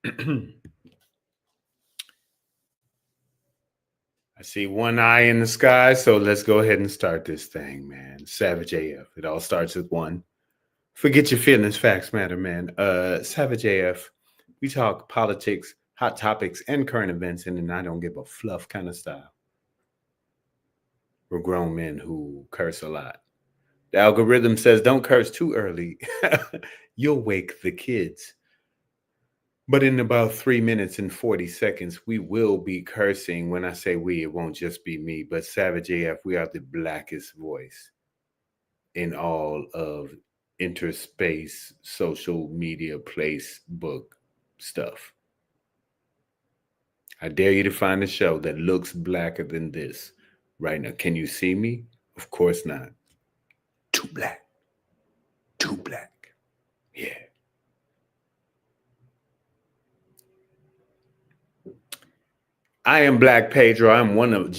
I see one eye in the sky, so let's go ahead and start this thing, man. Savage AF. It all starts with one. Forget your feelings, facts matter, man. Savage AF. We talk politics, hot topics, and current events, and then I don't give a fluff kind of style. We're grown men who curse a lot. The algorithm says don't curse too early. You'll wake the kids. But in about 3 minutes and 40 seconds, we will be cursing. When I say we, it won't just be me, but Savage AF, we are the blackest voice in all of interspace, social media, place, book stuff. I dare you to find a show that looks blacker than this right now. Can you see me? Of course not. Too black. Too black. Yeah. I am Black Pedro. I'm one of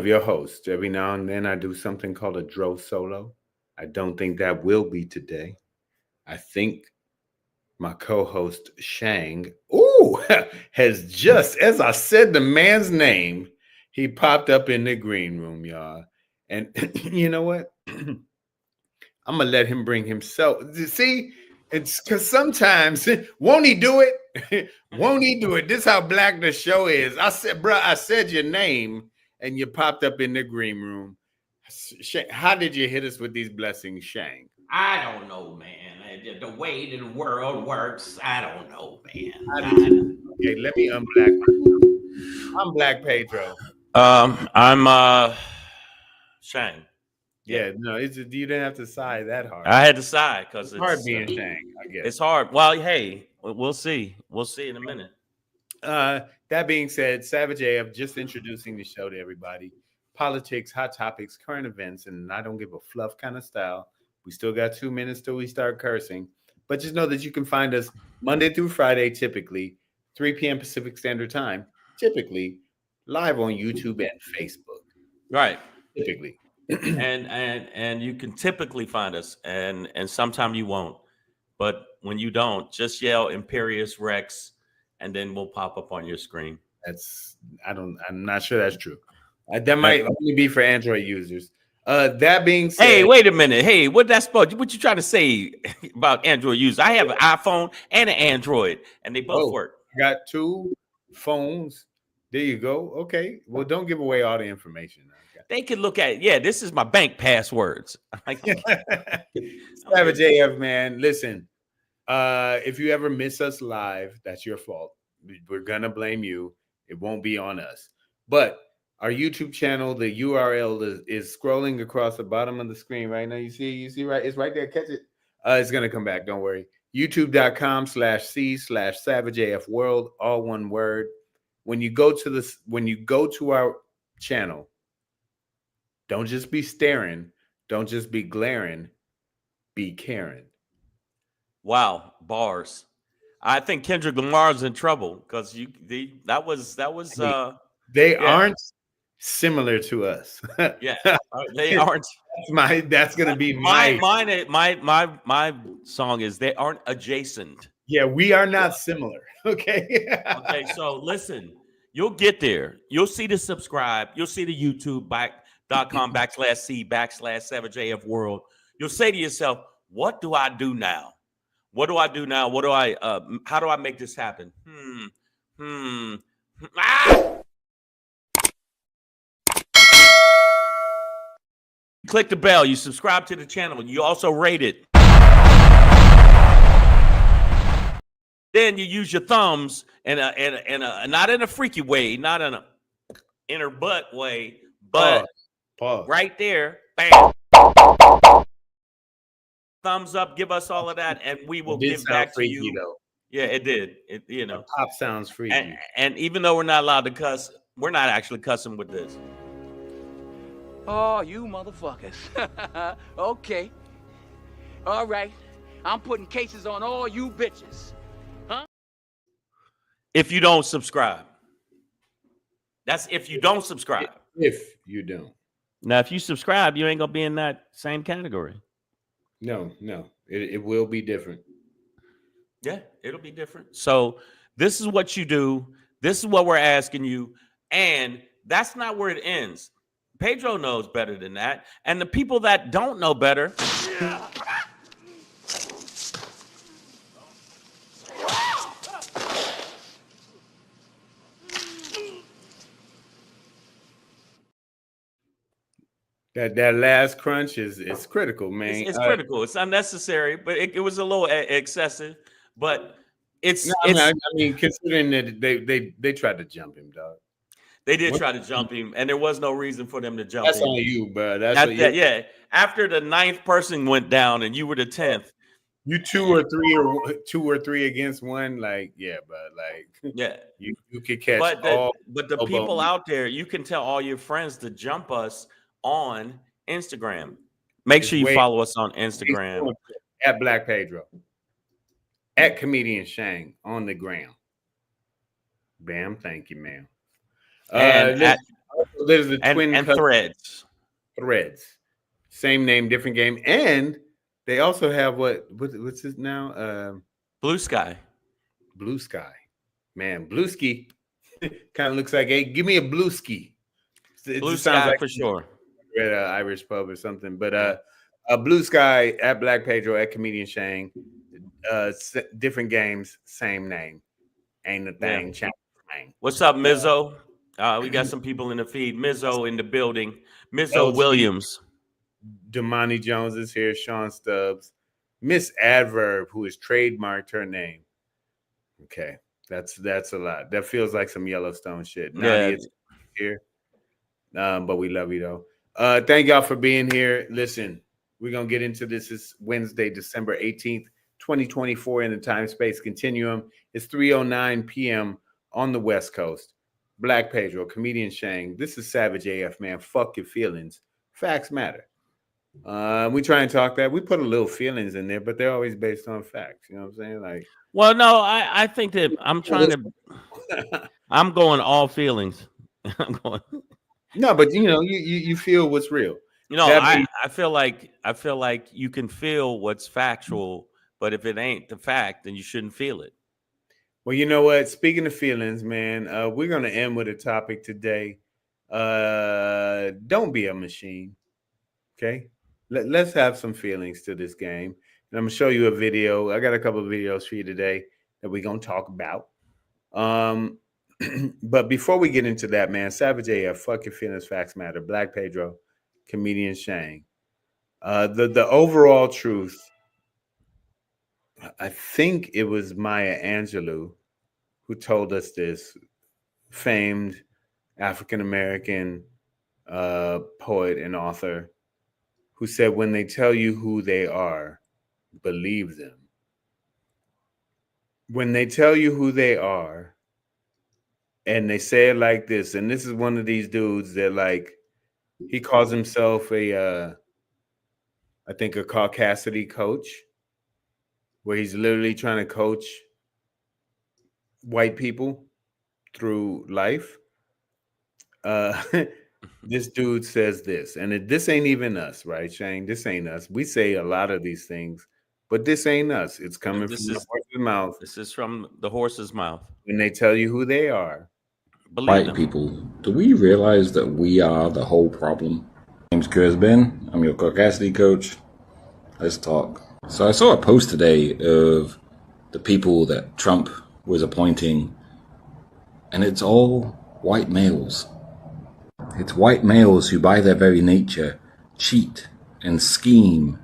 your hosts. Every now and then I do something called a Dro solo. I don't think that will be today. I think my co-host Shang, has just as I said the man's name, he popped up in the green room, y'all. And you know what? I'm gonna let him bring himself. See, it's because sometimes won't he do it? Won't he do it? This how black the show is. I said, bro, I said your name, and you popped up in the green room. How did you hit us with these blessings, Shang? I don't know, man. The way the world works, I don't know, man. Okay, let me unblack myself. I'm Black Pedro. I'm Shang. Yeah, no, you didn't have to sigh that hard. I had to sigh because it's hard being Shang, I guess. It's hard. Well, hey, we'll see. We'll see in a minute. That being said, Savage AF just introducing the show to everybody. Politics, hot topics, current events, and I don't give a fluff kind of style. We still got 2 minutes till we start cursing. But just know that you can find us Monday through Friday, typically 3 p.m. Pacific Standard Time, typically live on YouTube and Facebook. Right. Typically. and you can typically find us, and sometimes you won't. But when you don't, just yell Imperious Rex, and then we'll pop up on your screen. I'm not sure that's true. That might only be for Android users. That being said, hey, wait a minute. Hey, what you trying to say about Android users? I have an iPhone and an Android, and they both work. Got 2 phones. There you go. Okay. Well, don't give away all the information. They can look at it. Yeah, this is my bank passwords. Savage AF, man. Listen, if you ever miss us live, that's your fault. We're gonna blame you. It won't be on us. But our YouTube channel, the URL is scrolling across the bottom of the screen right now. You see, right? It's right there. Catch it. It's gonna come back. Don't worry. YouTube.com/C/SavageAFWorld, all one word. When you go to our channel, don't just be staring. Don't just be glaring. Be caring. Wow, bars. I think Kendrick Lamar's in trouble because that was. They aren't similar to us. Yeah, they aren't. That's gonna be my song is they aren't adjacent. Yeah, we are not similar. Okay. Okay, so listen, you'll get there. You'll see the subscribe. You'll see the YouTube.com/C/SavageAFWorld. You'll say to yourself, what do I do now? What do I do now? What do I how do I make this happen? Click the bell, you subscribe to the channel, you also rate it. Then you use your thumbs in a not in a freaky way, not in a inner butt way, but Pause. Right there, bam. Thumbs up, give us all of that, and we will give back to you. Though. Yeah, it did. The pop sounds freaky. And even though we're not allowed to cuss, we're not actually cussing with this. Oh, you motherfuckers. Okay. All right. I'm putting cases on all you bitches. Huh? If you don't subscribe. That's if you don't subscribe. If you don't. Now, if you subscribe, you ain't going to be in that same category. No. It will be different. Yeah, it'll be different. So This is what you do. This is what we're asking you. And that's not where it ends. Pedro knows better than that. And the people that don't know better. That last crunch is critical, man. It's critical. It's unnecessary, but it was a little excessive. But I mean, considering that they tried to jump him, dog. They did try to jump him, and there was no reason for them to jump That's him. on you, bro. Yeah. After the 9th person went down, and you were the 10th. You 2 or 3 against one, like but like you could catch. But the people out there, you can tell all your friends to jump us on Instagram. Make sure you follow us on Instagram at Black Pedro, at Comedian Shang on the gram. Bam, thank you, ma'am. And there's the twin and Threads. Same name, different game, and they also have what's this now? Blue Sky. Blue Sky, man. Blue Ski kind of looks like, hey, give me a Blue Ski. Blue Sky like for sure. At an Irish pub or something, but a Blue Sky at Black Pedro at Comedian Shang, different games, same name, ain't a thing. Yeah. What's up, Mizzo? We got some people in the feed. Mizzo in the building. Mizzo Williams. Damani Jones is here. Sean Stubbs. Miss Adverb, who has trademarked her name. Okay, that's a lot. That feels like some Yellowstone shit. Nadia's here, but we love you though. Thank y'all for being here. Listen, we're gonna get into this. It's Wednesday, December 18th, 2024, in the time-space continuum. It's 3:09 p.m. on the West Coast. Black Pedro, Comedian Shang. This is Savage AF, man. Fuck your feelings. Facts matter. We try and talk that. We put a little feelings in there, but they're always based on facts. You know what I'm saying? Like, well, no, I think that I'm trying to. I'm going all feelings. I'm going. No, but you feel what's real. I feel like you can feel what's factual, but if it ain't the fact, then you shouldn't feel it. Well, you know what? Speaking of feelings, man, we're going to end with a topic today. Don't be a machine. Okay? Let's have some feelings to this game. And I'm going to show you a video. I got a couple of videos for you today that we're going to talk about. But before we get into that, man, Savage AF, fuck your feelings, facts matter. Black Pedro, Comedian Shang. The overall truth, I think it was Maya Angelou who told us this, famed African-American poet and author, who said, when they tell you who they are, believe them. When they tell you who they are, and they say it like this, and this is one of these dudes that, like, he calls himself I think a caucasity coach, where he's literally trying to coach white people through life. This dude says this, and this ain't even us, right, Shane? This ain't us. We say a lot of these things, but this ain't us. It's coming from the horse's mouth. This is from the horse's mouth. When they tell you who they are. White people, do we realize that we are the whole problem? My name's Kurzben. I'm your caucasity coach. Let's talk. So I saw a post today of the people that Trump was appointing, and it's all white males. It's white males who, by their very nature, cheat and scheme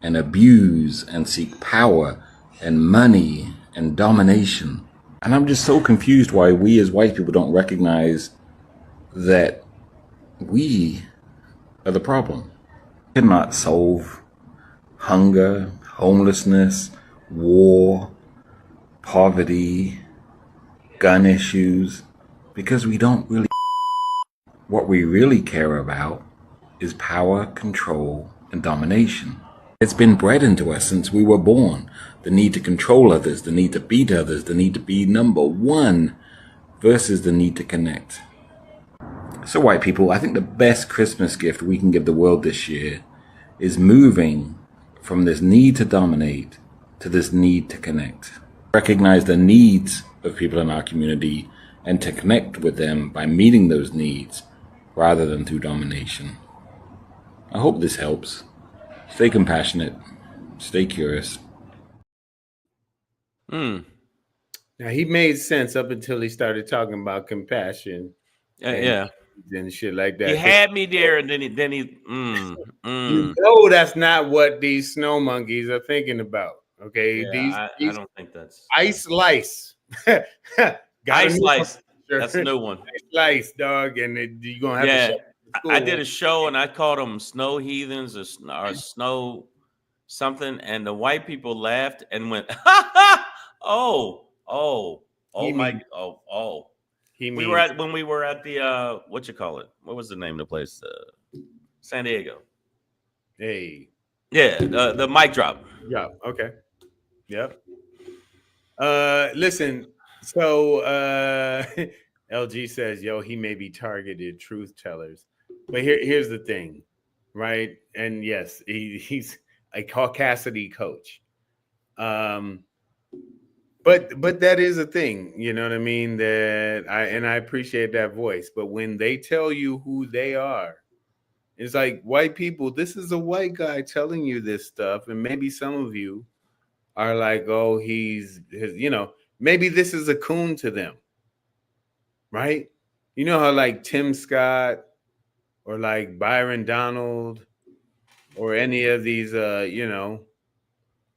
and abuse and seek power and money and domination. And I'm just so confused why we as white people don't recognize that we are the problem. We cannot solve hunger, homelessness, war, poverty, gun issues, because we don't really. What we really care about is power, control, and domination. It's been bred into us since we were born. The need to control others, the need to beat others, the need to be number one versus the need to connect. So white people, I think the best Christmas gift we can give the world this year is moving from this need to dominate to this need to connect. Recognize the needs of people in our community and to connect with them by meeting those needs rather than through domination. I hope this helps. Stay compassionate. Stay curious. Mm. Now he made sense up until he started talking about compassion Yeah. and shit like that. He had me there, and then he. You know that's not what these snow monkeys are thinking about. Okay, Yeah, these I don't think that's ice slice. Got Ice a new Slice. one. That's a new one. Ice slice, dog, and you're gonna have to Yeah, show up to I school. did a show and I called them snow heathens or snow something, and the white people laughed and went, "Oh, He my, means- oh." He We means were at when we were at the what you call it? What was the name of the place? San Diego. hey, Yeah, the mic drop. yeah, okay, yep. Listen, so LG says, yo, he may be targeted truth tellers. But here's the thing, right? And yes, he's a caucasity coach. But that is a thing, you know what I mean? That I appreciate that voice. But when they tell you who they are, it's like white people, this is a white guy telling you this stuff, and maybe some of you are like, oh, maybe this is a coon to them, right? You know how like Tim Scott or like Byron Donald or any of these,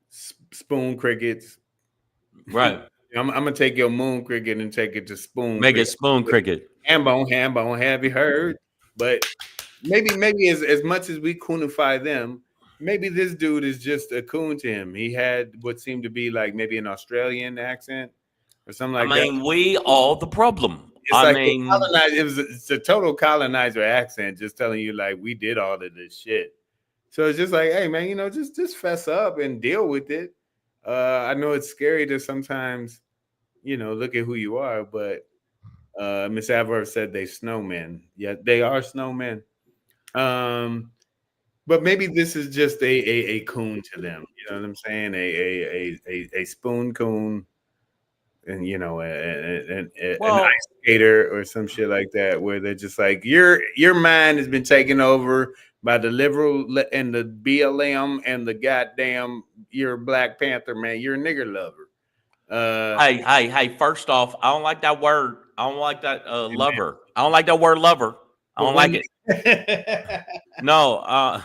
spoon crickets. Right. I'm gonna take your moon cricket and take it to spoon. Make it cricket. spoon cricket. Ham bone. Have you heard? But maybe as much as we coonify them, maybe this dude is just a coon to him. He had what seemed to be like maybe an Australian accent or something like that. We are the problem. It's a total colonizer accent, just telling you like we did all of this shit. So it's just like, hey man, just fess up and deal with it. I know it's scary to sometimes, look at who you are, but Miss Averill said they snowmen. Yeah, they are snowmen. But maybe this is just a coon to them. You know what I'm saying? A spoon coon, and an ice skater or some shit like that, where they're just like your mind has been taken over by the liberal and the BLM and the goddamn you're a Black Panther, man. You're a nigger lover. Hey. First off, I don't like that word. I don't like that lover. I don't like that word lover. I don't like it. No, I'm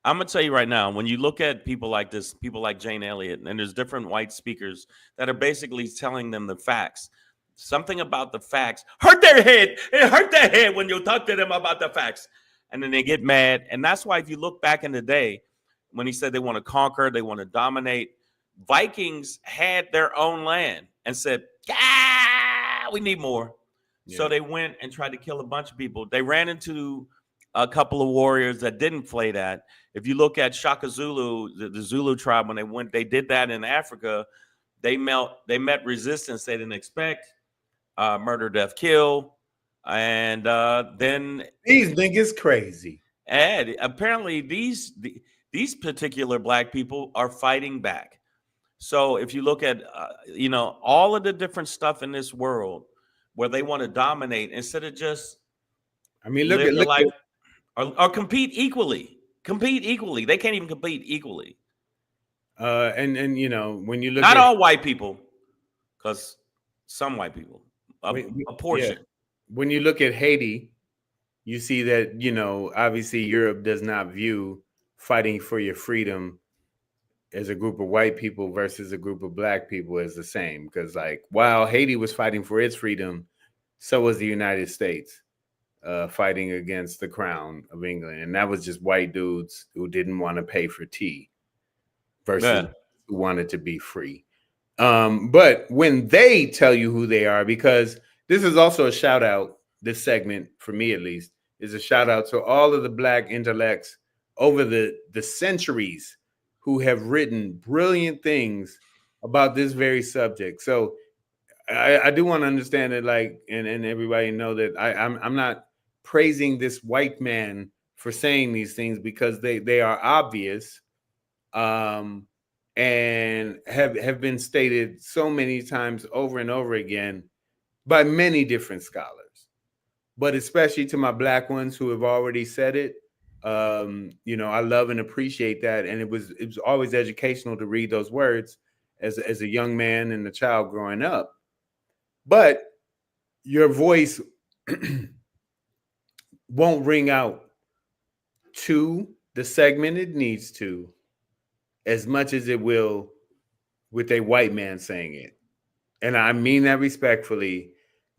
gonna tell you right now. When you look at people like this, people like Jane Elliott, and there's different white speakers that are basically telling them the facts. Something about the facts hurt their head. It hurt their head when you talk to them about the facts, and then they get mad. And that's why, if you look back in the day, when he said they want to conquer, they want to dominate, Vikings had their own land and said, we need more. Yeah. So they went and tried to kill a bunch of people. They ran into a couple of warriors that didn't play that. If you look at Shaka Zulu, the Zulu tribe, when they did that in Africa, they met resistance they didn't expect, murder, death, kill. And then these niggas crazy. And apparently these particular Black people are fighting back. So if you look at, all of the different stuff in this world where they want to dominate instead of just, look at life or compete equally. They can't even compete equally. And when you look not all white people, because some white people, a portion. Yeah. When you look at Haiti, you see that, obviously Europe does not view fighting for your freedom as a group of white people versus a group of Black people as the same. Because while Haiti was fighting for its freedom, so was the United States fighting against the crown of England. And that was just white dudes who didn't want to pay for tea versus who wanted to be free. But when they tell you who they are, because this is also a shout out, this segment, for me at least, is a shout out to all of the Black intellects over the centuries who have written brilliant things about this very subject. So I do want to understand that, and everybody know that I'm not praising this white man for saying these things because they are obvious. And and have been stated so many times over and over again by many different scholars, but especially to my Black ones who have already said it. I love and appreciate that, and it was always educational to read those words as a young man and a child growing up. But your voice won't ring out to the segment it needs to as much as it will with a white man saying it. And I mean that respectfully,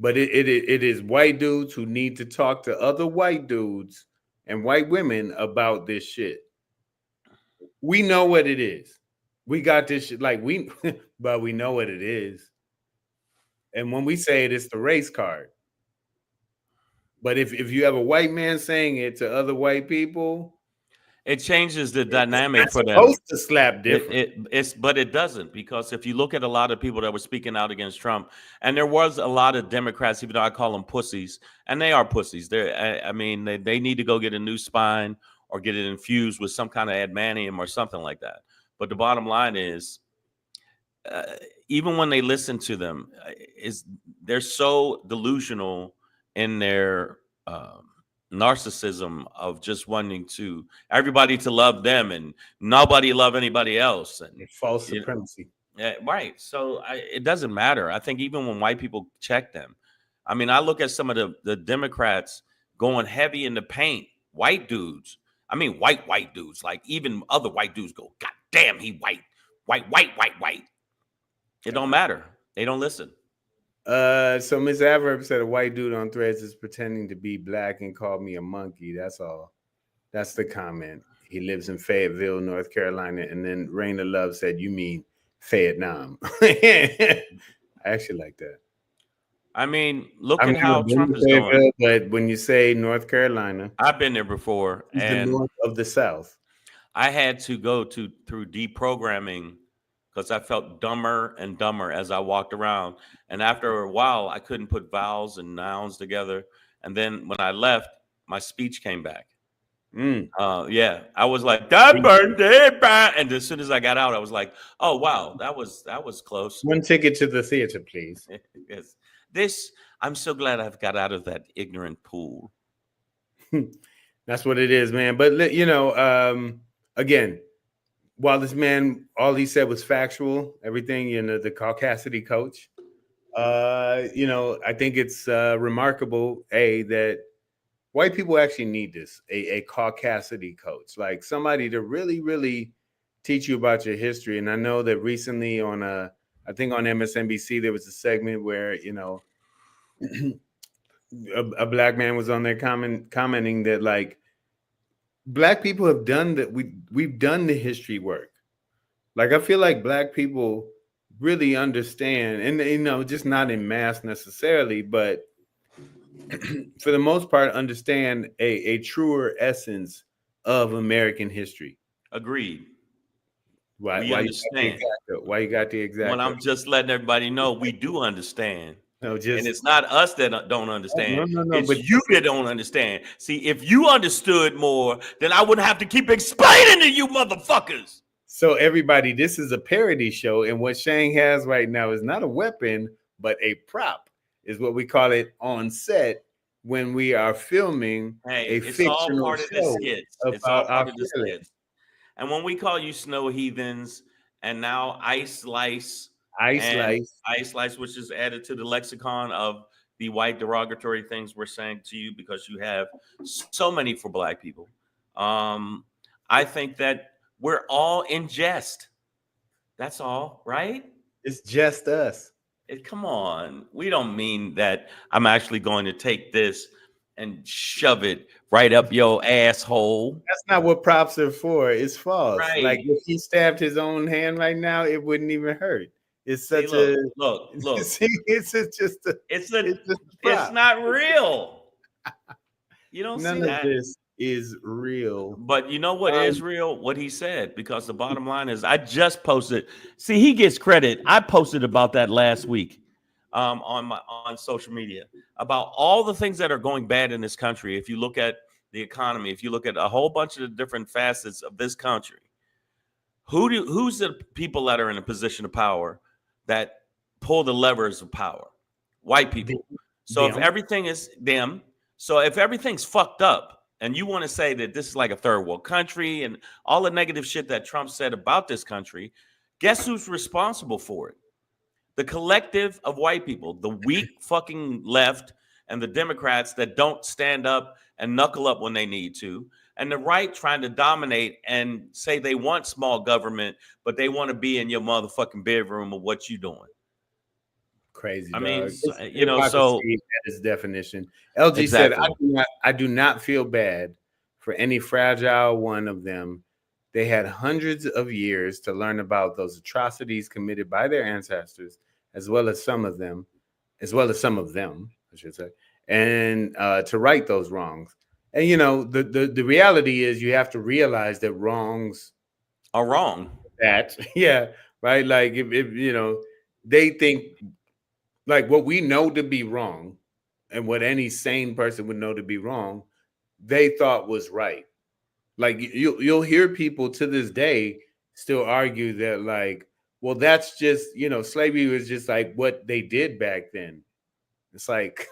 but it is white dudes who need to talk to other white dudes and white women about this shit. We know what it is. We got this shit, but we know what it is. And when we say it, it's the race card. But if you have a white man saying it to other white people, it changes the dynamic for them. Supposed to slap different. But it doesn't, because if you look at a lot of people that were speaking out against Trump, and there was a lot of Democrats, even though I call them pussies, and they are pussies. They need to go get a new spine or get it infused with some kind of adamantium or something like that. But the bottom line is, even when they listen to them, they're so delusional in their narcissism of just wanting everybody to love them and nobody love anybody else, and false supremacy. Right. So it doesn't matter. I think even when white people check them, I mean, I look at some of the Democrats going heavy in the paint, white dudes. I mean, white dudes, like even other white dudes go, God damn, he white. It don't matter. They don't listen. So Miss Adverb said a white dude on Threads is pretending to be Black and called me a monkey. That's all. That's the comment. He lives in Fayetteville, North Carolina. And then Raina Love said, you mean Vietnam. I actually like that. I mean, look at how Trump is doing. But when you say North Carolina, I've been there before. And the north of the South. I had to go through deprogramming because I felt dumber and dumber as I walked around. And after a while, I couldn't put vowels and nouns together. And then when I left, my speech came back. Yeah, I was like, and as soon as I got out, I was like, oh, wow, that was close. One ticket to the theater, please. Yes. I'm so glad I've got out of that ignorant pool. That's what it is, man. But, again, while this man, all he said was factual, everything, the caucasity coach, I think it's remarkable, that white people actually need this, a caucasity coach, like somebody to really, really teach you about your history. And I know that recently I think on MSNBC, there was a segment where, a Black man was on there commenting that, like, Black people have done that. We've done the history work. Like, I feel like Black people really understand, and just not in mass necessarily, but for the most part, understand a truer essence of American history. Agreed. We understand. Why you got the exact? Well, I'm just letting everybody know we do understand. No, and it's not us that don't understand. No, it's you that don't understand. See, if you understood more, then I wouldn't have to keep explaining to you motherfuckers. So everybody, this is a parody show, and what Shang has right now is not a weapon, but a prop, is what we call it on set when we are filming a fictional show about our skits. And when we call you snow heathens, and now Ice Slice, which is added to the lexicon of the white derogatory things we're saying to you because you have so many for Black people. I think that we're all in jest. That's all, right? It's just us. Come on. We don't mean that I'm actually going to take this and shove it right up your asshole. That's not what props are for. It's false. Right. Like, if he stabbed his own hand right now, it wouldn't even hurt. It's such look. See, it's not real. You don't None see that. Of this is real. But you know what is real? What he said, because the bottom line is I just posted. See, he gets credit. I posted about that last week on social media about all the things that are going bad in this country. If you look at the economy, if you look at a whole bunch of the different facets of this country, Who's the people that are in a position of power that pull the levers of power? White people. So if everything is them, so if everything's fucked up and you want to say that this is like a third world country and all the negative shit that Trump said about this country, guess who's responsible for it? The collective of white people, the weak fucking left and the Democrats that don't stand up and knuckle up when they need to, and the right trying to dominate and say they want small government, but they want to be in your motherfucking bedroom of what you doing. Crazy. I mean, dog. you know, so that is definition. LG exactly. said, I do not feel bad for any fragile one of them. They had hundreds of years to learn about those atrocities committed by their ancestors, as well as some of them, I should say, and to right those wrongs. And you know, the reality is you have to realize that wrongs are wrong. That right. Like if you know, they think like what we know to be wrong, and what any sane person would know to be wrong, they thought was right. Like you'll hear people to this day still argue that like, well, that's just, you know, slavery was just like what they did back then. It's like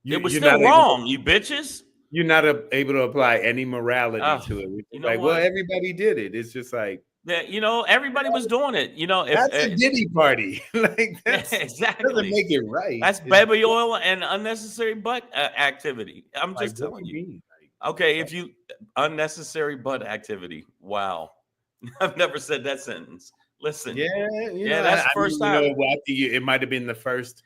it was still wrong, you bitches. You're not able to apply any morality to it. It's like, well, everybody did it. It's just like, yeah, you know, everybody was doing it. You know, that's a Diddy party. Like that's exactly doesn't make it right. That's baby oil and unnecessary butt activity. I'm just telling you. Okay, if you unnecessary butt activity. Wow, I've never said that sentence. Listen, yeah, that's the first time. You know, I think it might have been the first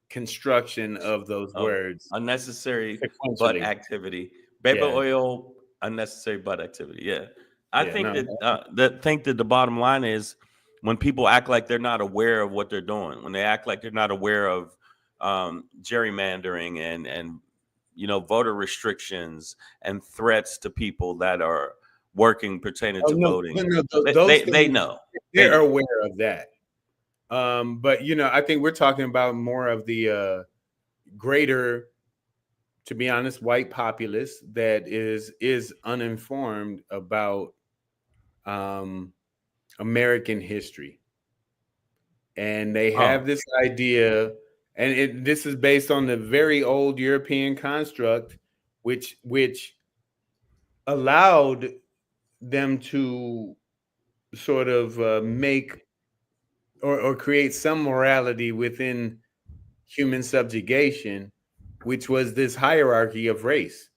construction of those words. Unnecessary butt activity. Baby oil, unnecessary butt activity. Yeah. I think that the bottom line is when people act like they're not aware of what they're doing, when they act like they're not aware of gerrymandering and you know, voter restrictions and threats to people that are working pertaining to voting. They know. They're aware of that. But you know, I think we're talking about more of the greater, to be honest, white populace that is uninformed about American history, and they have this idea, and this is based on the very old European construct, which allowed them to sort of make or create some morality within human subjugation, which was this hierarchy of race,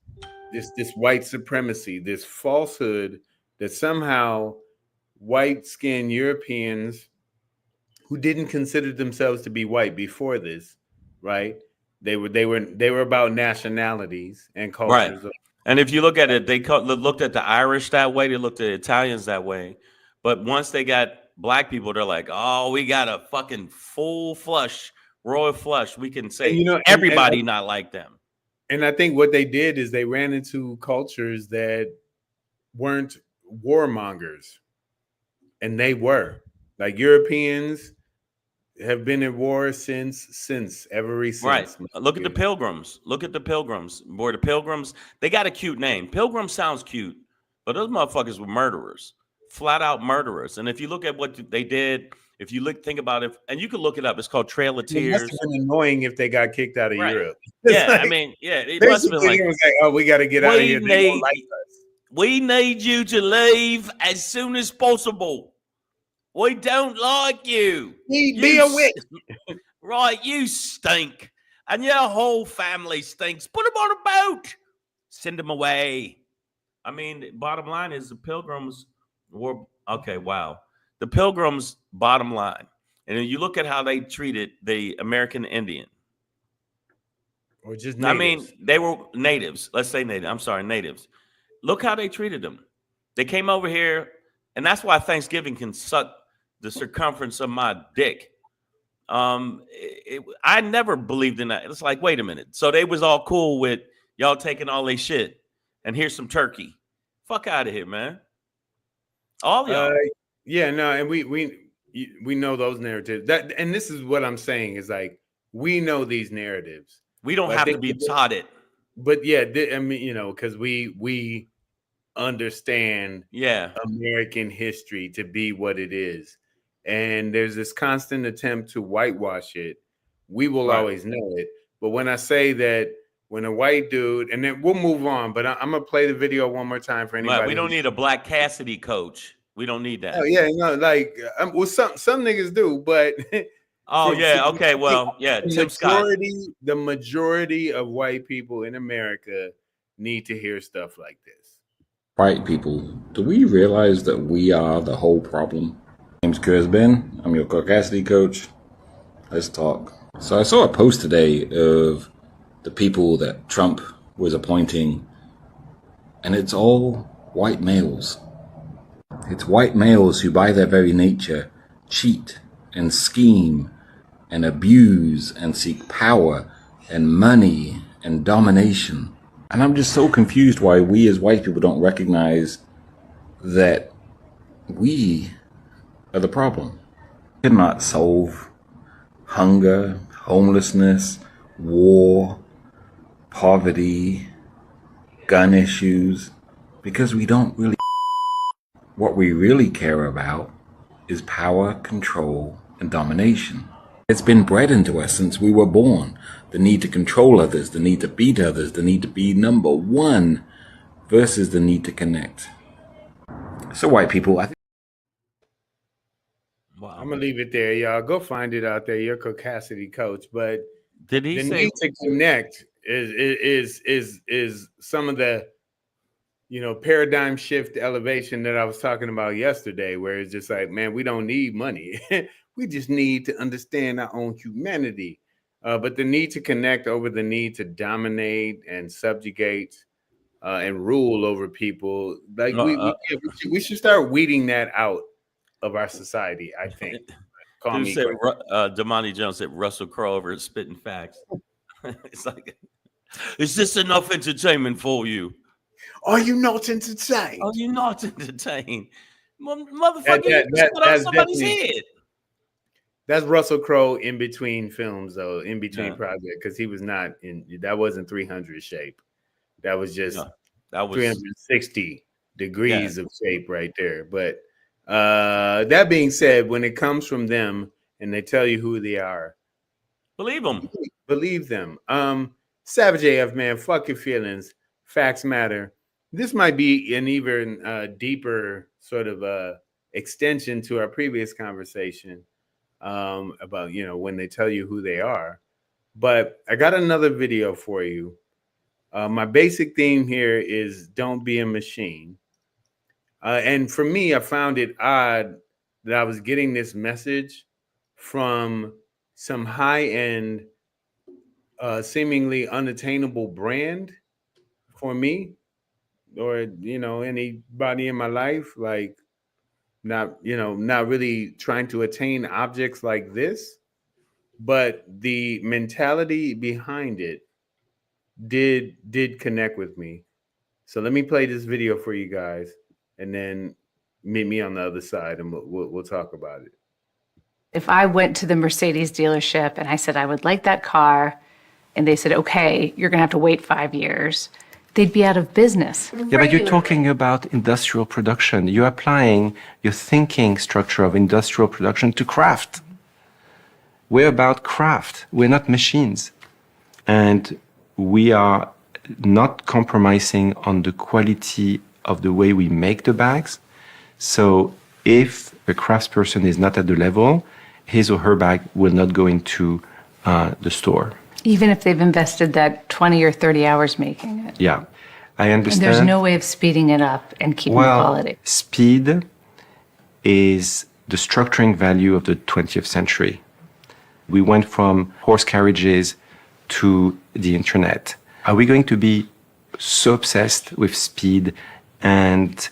this white supremacy, this falsehood that somehow white-skinned Europeans who didn't consider themselves to be white before this, right? They were about nationalities and cultures. Right. And if you look at it, they looked at the Irish that way, they looked at the Italians that way. But once they got black people, they're like, oh, we got a fucking full flush, royal flush. We can say, you know, everybody not like them. And I think what they did is they ran into cultures that weren't warmongers, and they were. Like Europeans have been in war since. Right. Look at the Pilgrims. Look at the Pilgrims. Boy, the Pilgrims, they got a cute name. Pilgrim sounds cute, but those motherfuckers were murderers. Flat out murderers. And if you look at what they did, if you think about it, and you can look it up, it's called Trail of Tears. It must have been annoying if they got kicked out of Europe. Yeah, like, I mean, yeah, it must have been like, oh, we got to get out of here. We need you to leave as soon as possible. We don't like you. Be a witch. Right, you stink. And your whole family stinks. Put them on a boat. Send them away. I mean, bottom line is the Pilgrims were, okay, wow. The Pilgrims, bottom line. And you look at how they treated the American Indian. Or just natives. I mean, they were natives. Let's say natives. I'm sorry, natives. Look how they treated them. They came over here, and that's why Thanksgiving can suck the circumference of my dick. I never believed in that. It's like, wait a minute. So they was all cool with y'all taking all their shit, and here's some turkey. Fuck out of here, man. All y'all. Yeah, no, and we know those narratives. That, and this is what I'm saying is like we know these narratives. We don't have to be taught it. But yeah, I mean, you know, because we understand American history to be what it is. And there's this constant attempt to whitewash it. We will always know it. But when I say that when a white dude, and then we'll move on, but I'm going to play the video one more time for anybody. We don't need a Black Cassidy coach. We don't need that. Oh, yeah, no, like, well, some niggas do, but... Oh, yeah, okay, well, yeah, Tim Scott. The majority of white people in America need to hear stuff like this. White people, do we realize that we are the whole problem? My name's Kurzben. I'm your Cassidy coach. Let's talk. So I saw a post today of the people that Trump was appointing, and it's all white males. It's white males who, by their very nature, cheat and scheme and abuse and seek power and money and domination. And I'm just so confused why we as white people don't recognize that we are the problem. We cannot solve hunger, homelessness, war, poverty, gun issues, because we don't really. What we really care about is power, control, and domination. It's been bred into us since we were born. The need to control others, the need to beat others, the need to be number one versus the need to connect. So white people, I think. Wow. I'm going to leave it there, y'all. Go find it out there. You're Cassidy coach. But did he say need to connect is some of the, paradigm shift elevation that I was talking about yesterday, where it's just like, man, we don't need money. We just need to understand our own humanity. But the need to connect over the need to dominate and subjugate and rule over people, like we should start weeding that out of our society, I think. Damani Jones said Russell Crowe over at Spitting Facts. It's like, is this enough entertainment for you? Are you not entertained? Are you not entertained? Motherfucker, you just put on somebody's head. That's Russell Crowe in between films, though, in between projects, because he was not in. That wasn't 300 shape. That was just that was 360 degrees of shape right there. But that being said, when it comes from them and they tell you who they are, believe them. Believe them. Savage AF, man, fuck your feelings. Facts matter. This might be an even deeper sort of extension to our previous conversation. About when they tell you who they are. But I got another video for you. My basic theme here is don't be a machine. And for me, I found it odd that I was getting this message from some high-end, seemingly unattainable brand for me, or anybody in my life, like not really trying to attain objects like this, but the mentality behind it did connect with me. So let me play this video for you guys, and then meet me on the other side, and we'll talk about it. If I went to the Mercedes dealership and I said I would like that car, and they said, okay, you're gonna have to wait 5 years, they'd be out of business. Yeah, but you're talking about industrial production. You're applying your thinking structure of industrial production to craft. We're about craft. We're not machines. And we are not compromising on the quality of the way we make the bags. So if a craftsperson is not at the level, his or her bag will not go into the store. Even if they've invested that 20 or 30 hours making it. Yeah, I understand. And there's no way of speeding it up and keeping quality. Speed is the structuring value of the 20th century. We went from horse carriages to the internet. Are we going to be so obsessed with speed and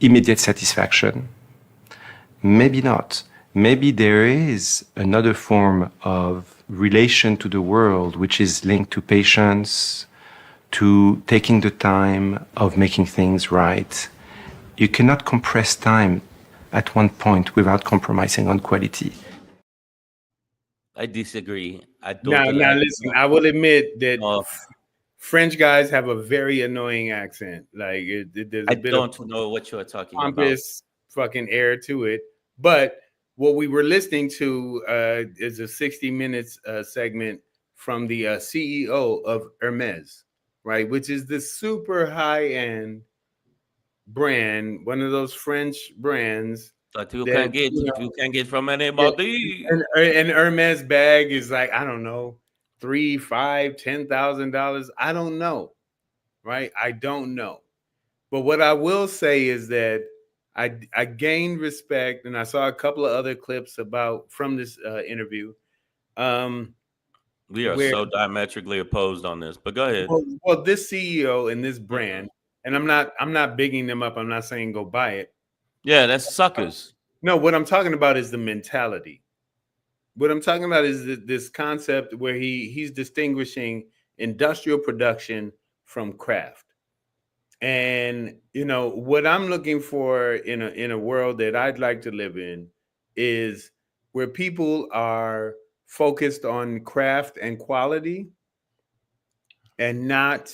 immediate satisfaction? Maybe not. Maybe there is another form of relation to the world which is linked to patience, to taking the time of making things right. You cannot compress time at one point without compromising on quality. I disagree. Now listen, I will admit that French guys have a very annoying accent. Like there's a I bit of don't know what you're talking about. pompous fucking air to it. But what we were listening to is a 60 minutes segment from the CEO of Hermes, right? Which is this super high end brand, one of those French brands That you that, can get from anybody. and Hermes bag is like, I don't know, $3,000, $5,000, $10,000. I don't know, right? I don't know. But what I will say is that I gained respect, and I saw a couple of other clips from this interview. We are so diametrically opposed on this, but go ahead. Well, this CEO and this brand, and I'm not bigging them up. I'm not saying go buy it. Yeah, that's suckers. No, what I'm talking about is the mentality. What I'm talking about is this concept where he's distinguishing industrial production from craft. And what I'm looking for in a world that I'd like to live in is where people are focused on craft and quality and not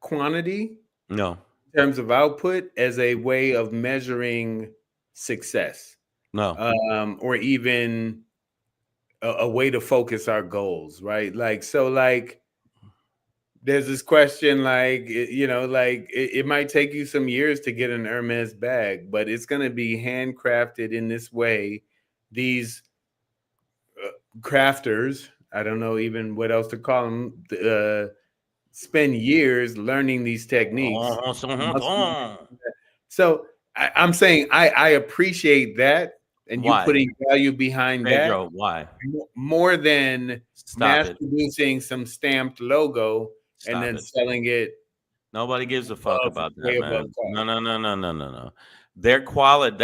quantity. No. In terms of output as a way of measuring success. No. Or even a way to focus our goals, right? There's this question, it might take you some years to get an Hermes bag, but it's going to be handcrafted in this way. These crafters, I don't know even what else to call them, spend years learning these techniques. So I'm saying I appreciate that, and you putting value behind Pedro, that. Why? More than mass producing some stamped logo and then selling it. Nobody gives a fuck about that, man. No. Their quality,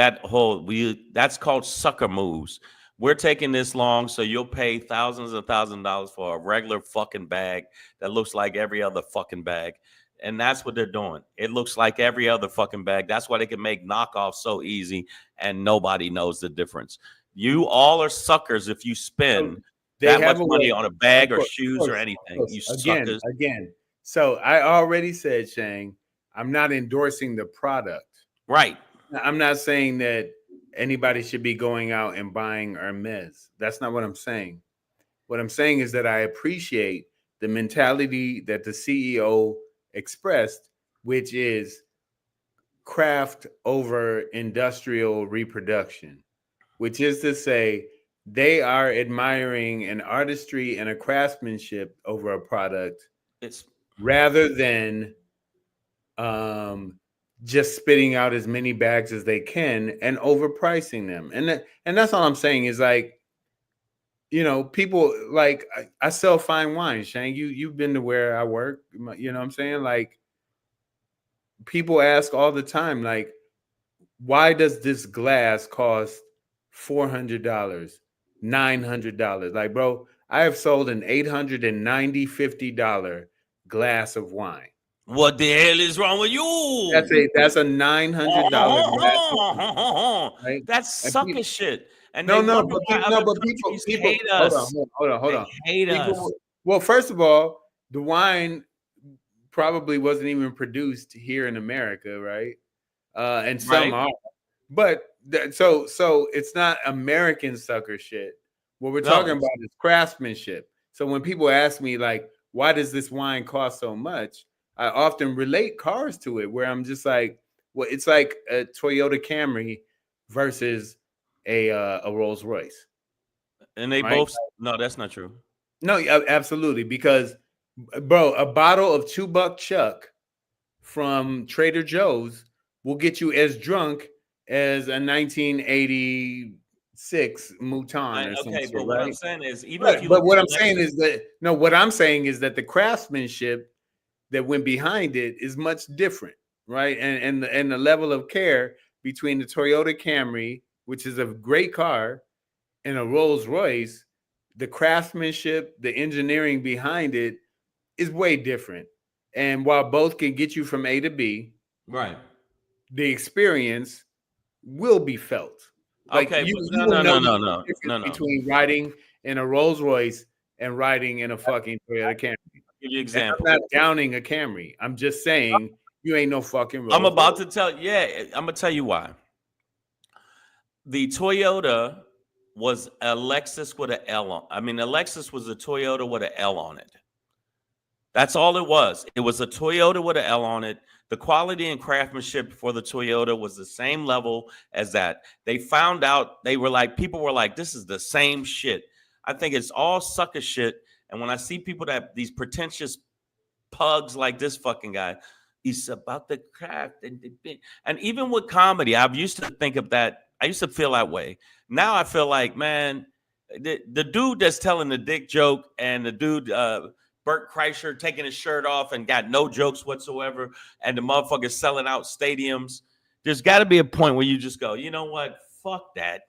that's called sucker moves. We're taking this long, so you'll pay thousands and thousands of dollars for a regular fucking bag that looks like every other fucking bag. And that's what they're doing. It looks like every other fucking bag. That's why they can make knockoffs so easy and nobody knows the difference. You all are suckers if you spend that much money on a bag or shoes or anything. You suckers. Again. So I already said, Shang, I'm not endorsing the product. Right. I'm not saying that anybody should be going out and buying Hermes. That's not what I'm saying. What I'm saying is that I appreciate the mentality that the CEO expressed, which is craft over industrial reproduction, which is to say they are admiring an artistry and a craftsmanship over a product rather than just spitting out as many bags as they can and overpricing them. And that's all I'm saying is people like I sell fine wine, Shang. You've been to where I work, you know what I'm saying? Like people ask all the time, like, why does this glass cost $400, $900? Like, bro, I have sold an $850 glass of wine. What the hell is wrong with you? That's a $900 glass. Right? That's sucker shit. And but people hate us. Hold on. They hate us. Well, first of all, the wine probably wasn't even produced here in America, right? And some are, but so it's not American sucker shit. What we're talking about is craftsmanship. So when people ask me like, why does this wine cost so much? I often relate cars to it, where I'm just like, well, it's like a Toyota Camry versus a Rolls Royce. And they both, no, that's not true. No, absolutely. Because, bro, a bottle of $2 Chuck from Trader Joe's will get you as drunk as a 1986 Mouton or something. Okay, but what I'm saying is, what I'm saying is that the craftsmanship that went behind it is much different, right? And the level of care between the Toyota Camry, which is a great car, and a Rolls Royce, the craftsmanship, the engineering behind it is way different. And while both can get you from A to B, right, the experience will be felt. Like no. Between riding in a Rolls Royce and riding in a fucking Toyota Camry. give you an And example. I'm not downing a Camry. I'm just saying you ain't no fucking Rolls I'm about Royce. to tell. Yeah, I'm gonna tell you why. The Toyota was a Lexus with an L on. I mean, the Lexus was a Toyota with an L on it. That's all it was. It was a Toyota with an L on it. The quality and craftsmanship for the Toyota was the same level as that. They found out, people were like, this is the same shit. I think it's all sucker shit. And when I see people these pretentious pugs like this fucking guy, he's about the craft. And even with comedy, I used to think of that. I used to feel that way. Now I feel like, man, the dude that's telling the dick joke and the dude, Bert Kreischer taking his shirt off and got no jokes whatsoever, and the motherfuckers selling out stadiums. There's got to be a point where you just go, you know what? Fuck that.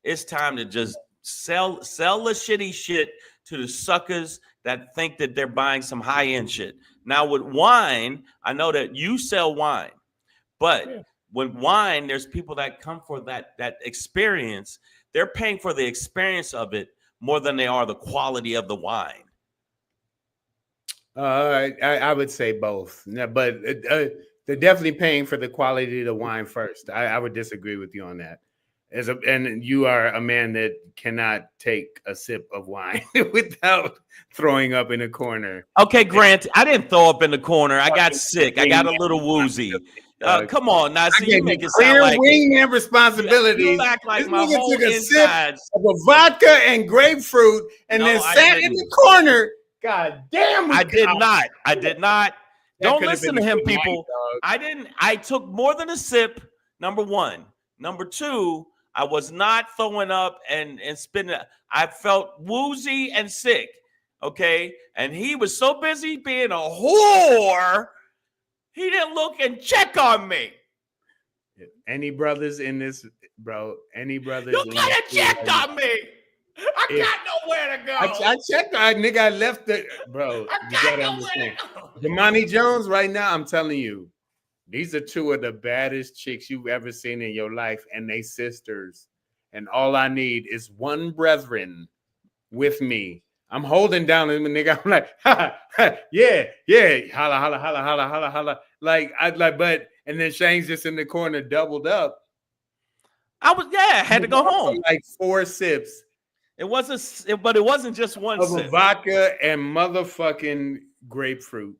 It's time to just sell the shitty shit to the suckers that think that they're buying some high-end shit. Now with wine, I know that you sell wine, but with wine, there's people that come for that experience. They're paying for the experience of it more than they are the quality of the wine. I would say both, but they're definitely paying for the quality of the wine first. I would disagree with you on that. And you are a man that cannot take a sip of wine without throwing up in a corner. Okay, Grant, I didn't throw up in the corner. I got sick. I got a little woozy. Come on, now see, you make it sound like wingman responsibilities. You act like my whole took a insides sip of a vodka and grapefruit and then sat in the corner. God damn! I did not. I did not. Don't listen to him, people. Dog. I didn't. I took more than a sip. Number one. Number two, I was not throwing up and spitting. I felt woozy and sick. Okay, and he was so busy being a whore, he didn't look and check on me. Any brothers in this, bro? Any brothers? You could have checked on me. I got nowhere to go. I checked. I left it, bro. I got nowhere to go. Damani Jones, right now, I'm telling you, these are two of the baddest chicks you've ever seen in your life, and they sisters. And all I need is one brethren with me. I'm holding down him, nigga. I'm like, ha, ha, yeah, holla, holla, holla, holla, holla, holla. But and then Shane's just in the corner, doubled up. I had to go home. Like 4 sips. It wasn't just one of sip. A vodka and motherfucking grapefruit.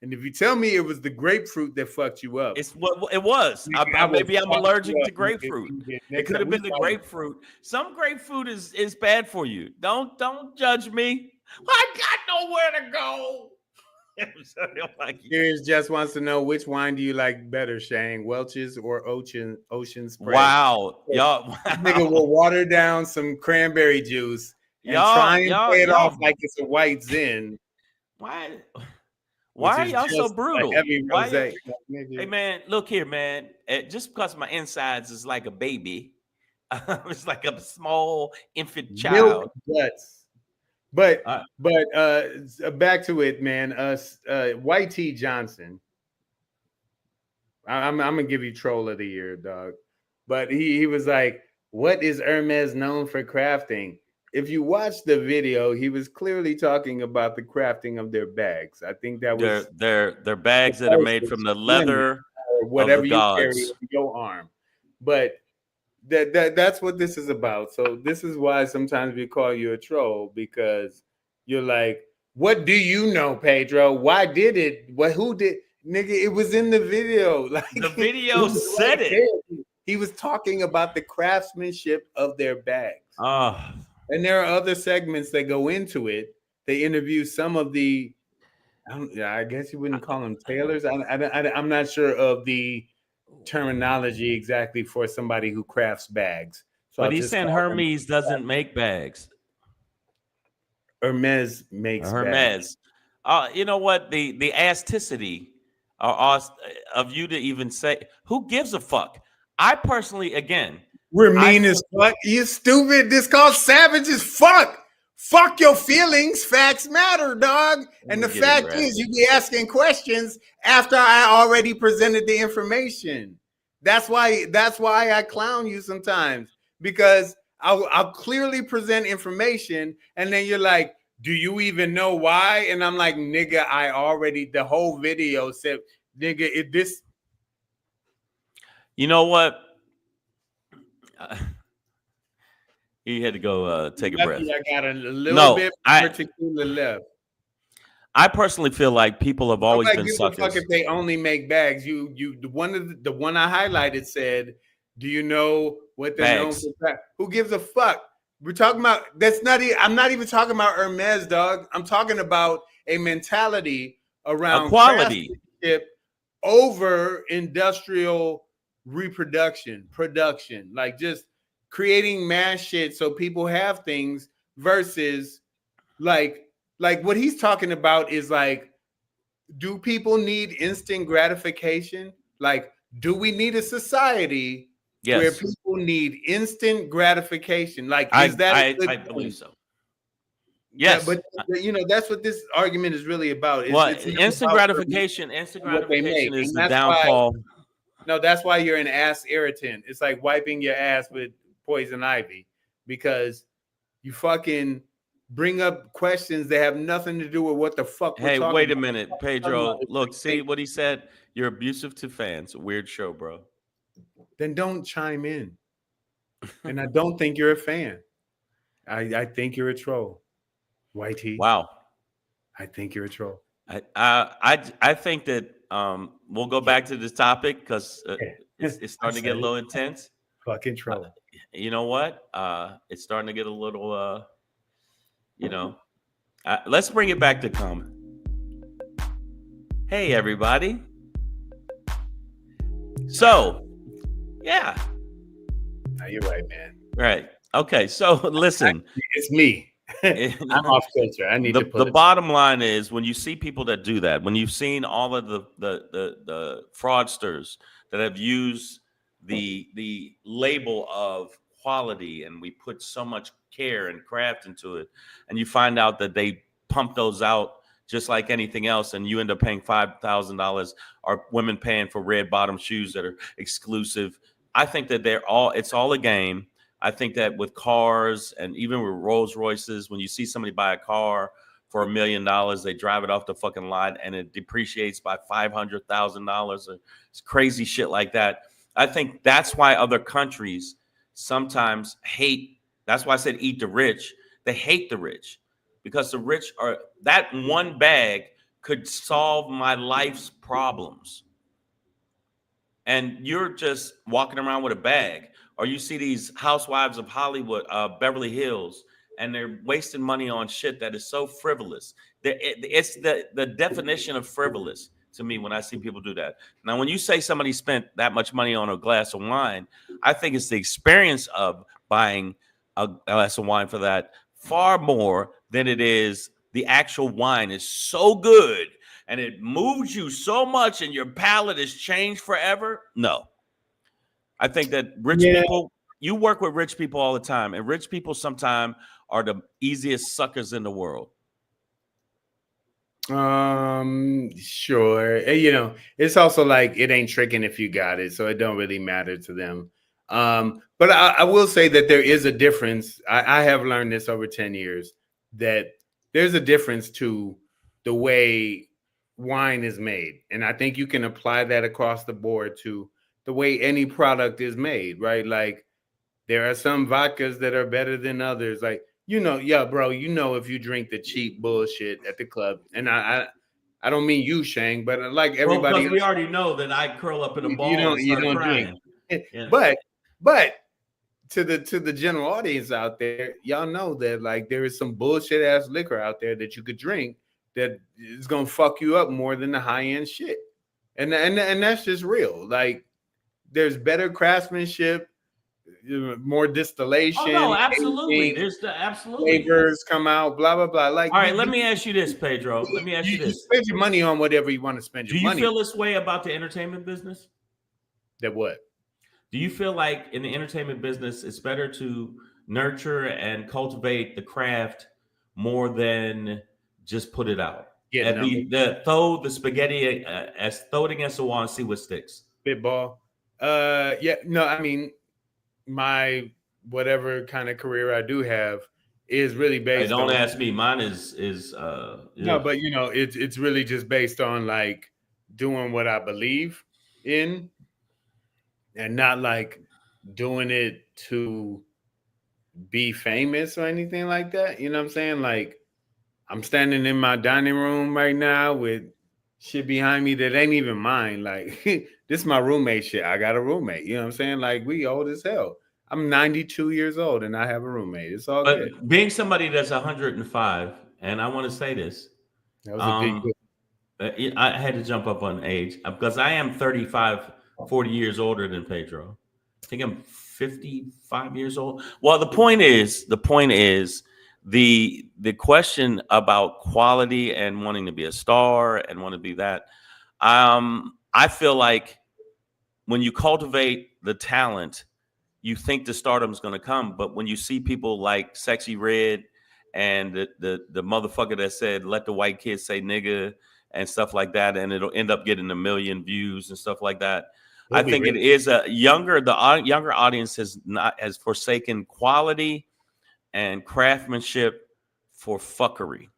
And if you tell me it was the grapefruit that fucked you up, it's what it was. Maybe I'm allergic to grapefruit. It could have been the grapefruit. Some grapefruit is bad for you. Don't judge me. I got nowhere to go. Here's just wants to know, which wine do you like better, Shane? Welch's or Ocean Spray? Wow. Y'all, nigga will water down some cranberry juice and try and play it off like it's a white Zin. Why are y'all so brutal? Like hey man, look here, man. Just because my insides is like a baby, it's like a small infant child. Guts. But back to it, man. White T Johnson. I'm gonna give you troll of the year, dog. But he was like, "What is Hermes known for crafting?" If you watch the video, he was clearly talking about the crafting of their bags. I think that was their bags that are made from the leather or whatever of the you gods. carry on your arm. But that's what this is about. So this is why sometimes we call you a troll, because you're like, what do you know, Pedro? Why did it? Who did? Nigga, it was in the video. Like, the video said it. He was talking about the craftsmanship of their bags. And there are other segments that go into it. They interview some of the, I guess you wouldn't call them tailors. I'm not sure of the terminology exactly for somebody who crafts bags. So but he's saying Hermes doesn't make bags. Hermes makes Hermes. Bags. You know what? The asticity of you to even say, who gives a fuck? I personally, again, we're mean as fuck. You stupid. This called savage as fuck. Fuck your feelings. Facts matter, dog. And the fact is, you be asking questions after I already presented the information. That's why I clown you sometimes, because I'll clearly present information, and then you're like, do you even know why? And I'm like, nigga, the whole video said, nigga, this. You know what? You had to go take a breath. I got a little bit more tequila left. I personally feel like people have always been suckers. Fuck if they only make bags. The one I highlighted said, "Do you know what they're known for?" Who gives a fuck? We're talking about I'm not even talking about Hermes, dog. I'm talking about a mentality around quality over industrial production, like just creating mass shit so people have things versus like what he's talking about is like, do people need instant gratification? Like, do we need a society where people need instant gratification? Like, is that I believe so. Yes, but that's what this argument is really about. It's instant gratification is the downfall. No, that's why you're an ass irritant. It's like wiping your ass with poison ivy because you fucking bring up questions that have nothing to do with what the fuck we're talking wait a about. minute, Pedro. Look, see what he said? You're abusive to fans. Weird show, bro. Then don't chime in. And I don't think you're a fan. I think you're a troll. Whitey. Wow. I think you're a troll. I think that we'll go back to this topic because it's starting to get a little intense. Fucking troll. You know what? It's starting to get a little let's bring it back to common. Hey, everybody. So, yeah. No, you're right, man. Right. Okay. So, listen. It's me. I'm off filter. I need to put the bottom line is when you see people that do that, when you've seen all of the fraudsters that have used the label of quality and we put so much care and craft into it, and you find out that they pump those out just like anything else, and you end up paying $5,000 or women paying for red bottom shoes that are exclusive. I think that it's all a game. I think that with cars and even with Rolls Royces, when you see somebody buy a car for $1 million, they drive it off the fucking lot and it depreciates by $500,000. It's crazy shit like that. I think that's why other countries sometimes hate. That's why I said eat the rich. They hate the rich because the rich that one bag could solve my life's problems. And you're just walking around with a bag. Or you see these housewives of Hollywood, Beverly Hills, and they're wasting money on shit that is so frivolous. It's the definition of frivolous to me when I see people do that. Now, when you say somebody spent that much money on a glass of wine, I think it's the experience of buying a glass of wine for that far more than it is the actual wine is so good and it moves you so much and your palate is changed forever. No. I think that rich people, you work with rich people all the time, and rich people sometimes are the easiest suckers in the world. Sure. It's also like it ain't tricking if you got it, so it don't really matter to them. But I will say that there is a difference. I have learned this over 10 years that there's a difference to the way wine is made, and I think you can apply that across the board to the way any product is made, right? Like there are some vodkas that are better than others. Like, bro, if you drink the cheap bullshit at the club, and I don't mean you, Shang, but like everybody, we already know that I curl up in a ball. You don't drink. Yeah. But to the general audience out there, y'all know that like there is some bullshit ass liquor out there that you could drink that is gonna fuck you up more than the high end shit, and that's just real. Like, there's better craftsmanship, more distillation. Oh, no, absolutely. There's the absolutely flavors come out, blah blah blah. Like, all right, let me ask you this, Pedro. Let me ask you this: spend your money on whatever you want to spend your money. Do you feel this way about the entertainment business? That what? Do you feel like in the entertainment business, it's better to nurture and cultivate the craft more than just put it out? Yeah, throw the spaghetti throw it against the wall and see what sticks. Spitball. I mean, my whatever kind of career I do have is really Hey, based don't on ask me. Mine is no, but you know, it's really just based on like doing what I believe in and not like doing it to be famous or anything like that. You know what I'm saying? Like I'm standing in my dining room right now with shit behind me that ain't even mine. Like this is my roommate shit. I got a roommate. You know what I'm saying? Like we old as hell. I'm 92 years old and I have a roommate. It's all good. But being somebody that's 105, and I want to say this, That was a big I had to jump up on age because I am 35, 40 years older than Pedro. I think I'm 55 years old. Well, the point is the question about quality and wanting to be a star and want to be that. I feel like when you cultivate the talent, you think the stardom is going to come, but when you see people like Sexy Red and the motherfucker that said let the white kids say nigga and stuff like that, and it'll end up getting 1 million views and stuff like that. I think it is the younger audience has forsaken quality and craftsmanship for fuckery,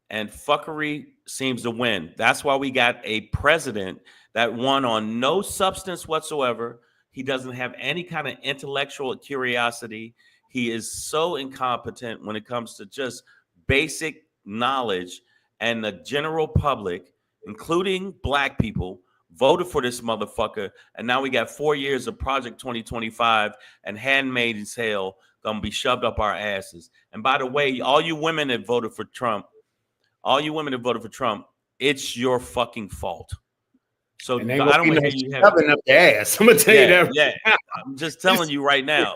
and fuckery seems to win. That's why we got a president that won on no substance whatsoever. He doesn't have any kind of intellectual curiosity. He is so incompetent when it comes to just basic knowledge. And the general public, including black people, voted for this motherfucker. And now we got 4 years of Project 2025 and Handmaid's Tale gonna be shoved up our asses. And by the way, all you women that voted for Trump, it's your fucking fault. So I don't want to hear you have up the ass. I'm gonna tell you that. Yeah, I'm just telling you right now.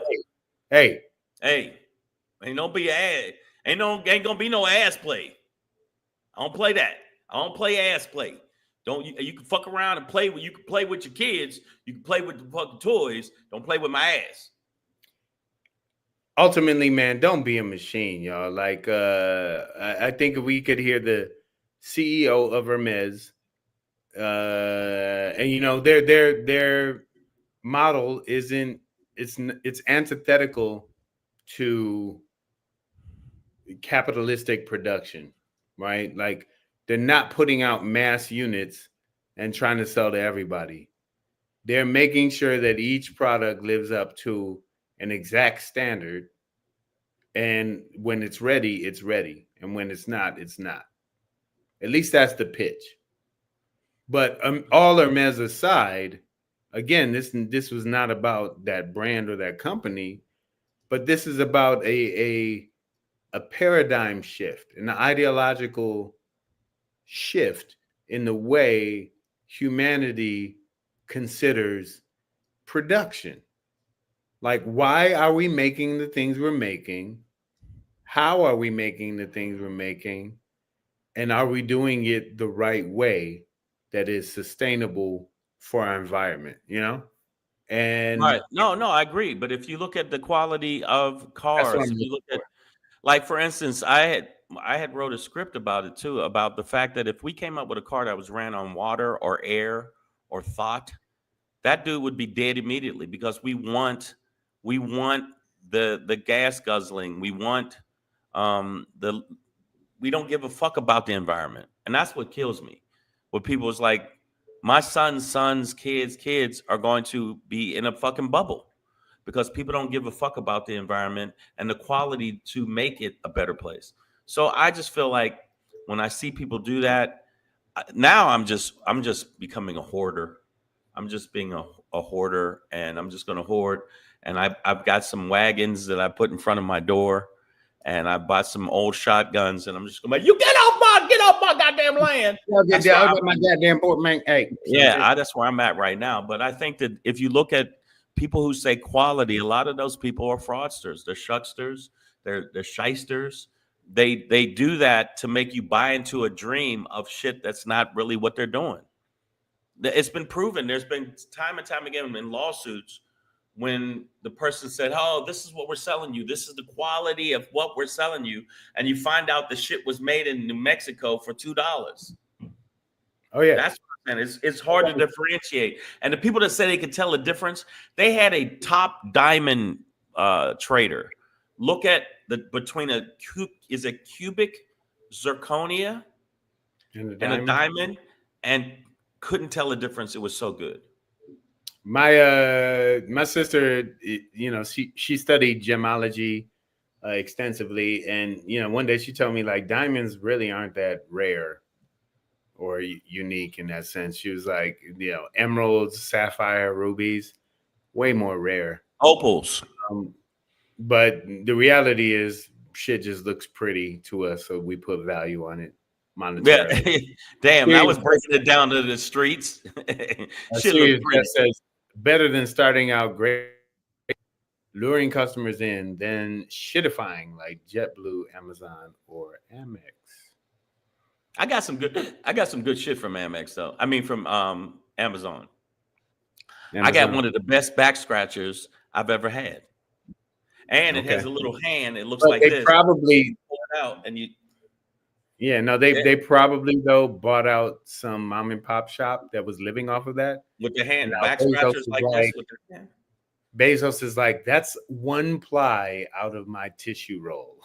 Hey, ain't gonna be ass. Ain't gonna be no ass play. I don't play that. I don't play ass play. You can fuck around and play with. You can play with your kids. You can play with the fucking toys. Don't play with my ass. Ultimately, man, don't be a machine, y'all. Like, I think we could hear the CEO of Hermes. And you know their model isn't it's antithetical to capitalistic production, right? Like they're not putting out mass units and trying to sell to everybody. They're making sure that each product lives up to an exact standard, and when it's ready, it's ready, and when it's not, it's not. At least that's the pitch. But all Hermes aside, again, this was not about that brand or that company, but this is about a paradigm shift, an ideological shift in the way humanity considers production. Like, why are we making the things we're making? How are we making the things we're making? And are we doing it the right way that is sustainable for our environment, you know? And right. No, I agree. But if you look at the quality of cars, if you look at, like, for instance, I had wrote a script about it too, about the fact that if we came up with a car that was ran on water or air or thought, that dude would be dead immediately, because we want the gas guzzling. We want we don't give a fuck about the environment. And that's what kills me. Where people is like, my son's kids are going to be in a fucking bubble because people don't give a fuck about the environment and the quality to make it a better place. So I just feel like when I see people do that, now I'm just becoming a hoarder. I'm just being a hoarder, and I'm just going to hoard. And I've got some wagons that I put in front of my door, and I bought some old shotguns, and I'm just going to you get off my goddamn land. my goddamn port, man. Hey, yeah, that's where I'm at right now. But I think that if you look at people who say quality, a lot of those people are fraudsters. They're shucksters. They're shysters. They do that to make you buy into a dream of shit that's not really what they're doing. It's been proven. There's been time and time again in lawsuits when the person said, "Oh, this is what we're selling you. This is the quality of what we're selling you," and you find out the shit was made in New Mexico for $2. Oh yeah, that's what I'm saying. It's hard to differentiate. And the people that say they could tell the difference, they had a top diamond trader look at between is a cubic zirconia And and a diamond, and couldn't tell the difference. It was so good. My sister, you know, she studied gemology extensively, and you know, one day she told me like diamonds really aren't that rare or unique in that sense. She was like, you know, emeralds, sapphire, rubies, way more rare. Opals. But the reality is, shit just looks pretty to us, so we put value on it. Monetarily. Yeah, damn, I was breaking it down to the streets. Shit looks pretty. Says better than starting out great, luring customers in, then shitifying like JetBlue, Amazon, or Amex. I got some good shit from Amex though. I mean from Amazon. I got one of the best back scratchers I've ever had. And it has a little hand. It looks like they this. Probably pull it out and you. Yeah, no, they probably though bought out some mom and pop shop that was living off of that with the hand now, back scratchers like this with their hand. Bezos is like, that's one ply out of my tissue roll.